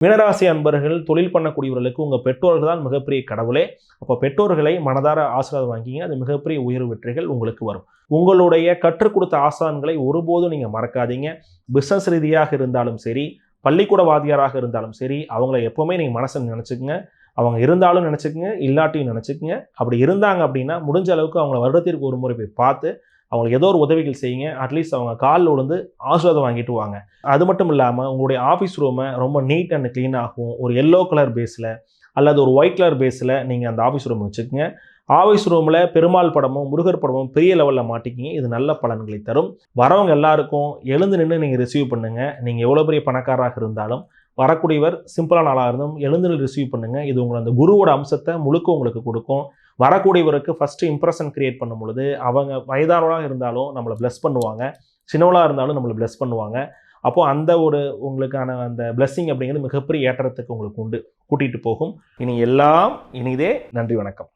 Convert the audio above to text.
மீனராசி அன்பர்கள் தொழில் பண்ணக்கூடியவர்களுக்கு உங்கள் பெற்றோர்கள் தான் மிகப்பெரிய கடவுளே. அப்போ பெற்றோர்களை மனதார ஆசீர்வாதம் வாங்கிங்க. அது மிகப்பெரிய உயர்வு வெற்றிகள் உங்களுக்கு வரும். உங்களுடைய கற்றுக் கொடுத்த ஆசான்களை ஒருபோதும் நீங்கள் மறக்காதீங்க. பிஸ்னஸ் ரீதியாக இருந்தாலும் சரி, பள்ளிக்கூட வாத்தியாராக இருந்தாலும் சரி, அவங்கள எப்போவுமே நீங்கள் மனசில் நினச்சிக்கங்க. அவங்க இருந்தாலும் நினச்சிக்கங்க, இல்லாட்டியும் நினச்சிக்கங்க. அப்படி இருந்தாங்க அப்படின்னா முடிஞ்ச அளவுக்கு அவங்கள வருடத்திற்கு ஒரு முறை போய் பார்த்து அவங்களுக்கு ஏதோ ஒரு உதவிகள் செய்யுங்க. அட்லீஸ்ட் அவங்க காலில் விழுந்து ஆசீர்வாதம் வாங்கிட்டு வாங்க. அது மட்டும் இல்லாமல் உங்களுடைய ஆஃபீஸ் ரூமை ரொம்ப நீட் அண்ட் க்ளீனாகவும் ஒரு எல்லோ கலர் பேஸில் அல்லது ஒரு ஒயிட் கலர் பேஸில் நீங்கள் அந்த ஆஃபீஸ் ரூம் வச்சுக்கோங்க. ஆஃபீஸ் ரூமில் பெருமாள் படமும் முருகர் படமும் பெரிய லெவலில் மாட்டிக்கிங்க. இது நல்ல பலன்களை தரும். வரவங்க எல்லாருக்கும் எழுந்து நின்று நீங்கள் ரிசீவ் பண்ணுங்கள். நீங்கள் எவ்வளோ பெரிய பணக்காரராக இருந்தாலும் வரக்கூடியவர் சிம்பிளான ஆளாக இருந்தும் எழுந்து நின்று ரிசீவ் பண்ணுங்கள். இது உங்களை அந்த குருவோட அம்சத்தை முழுக்க உங்களுக்கு கொடுக்கும். வரக்கூடியவருக்கு ஃபஸ்ட்டு இம்ப்ரெஷன் கிரியேட் பண்ணும் பொழுது அவங்க வயதானவராக இருந்தாலும் நம்மளை ப்ளஸ் பண்ணுவாங்க, சின்னவளாக இருந்தாலும் நம்மளை ப்ளஸ் பண்ணுவாங்க. அப்போது அந்த ஒரு உங்களுக்கான அந்த பிளெஸ்ஸிங் அப்படிங்கிறது மிகப்பெரிய ஏற்றத்துக்கு உங்களுக்கு உண்டு கூட்டிகிட்டு போகும். இனி எல்லாம் இனிதே. நன்றி, வணக்கம்.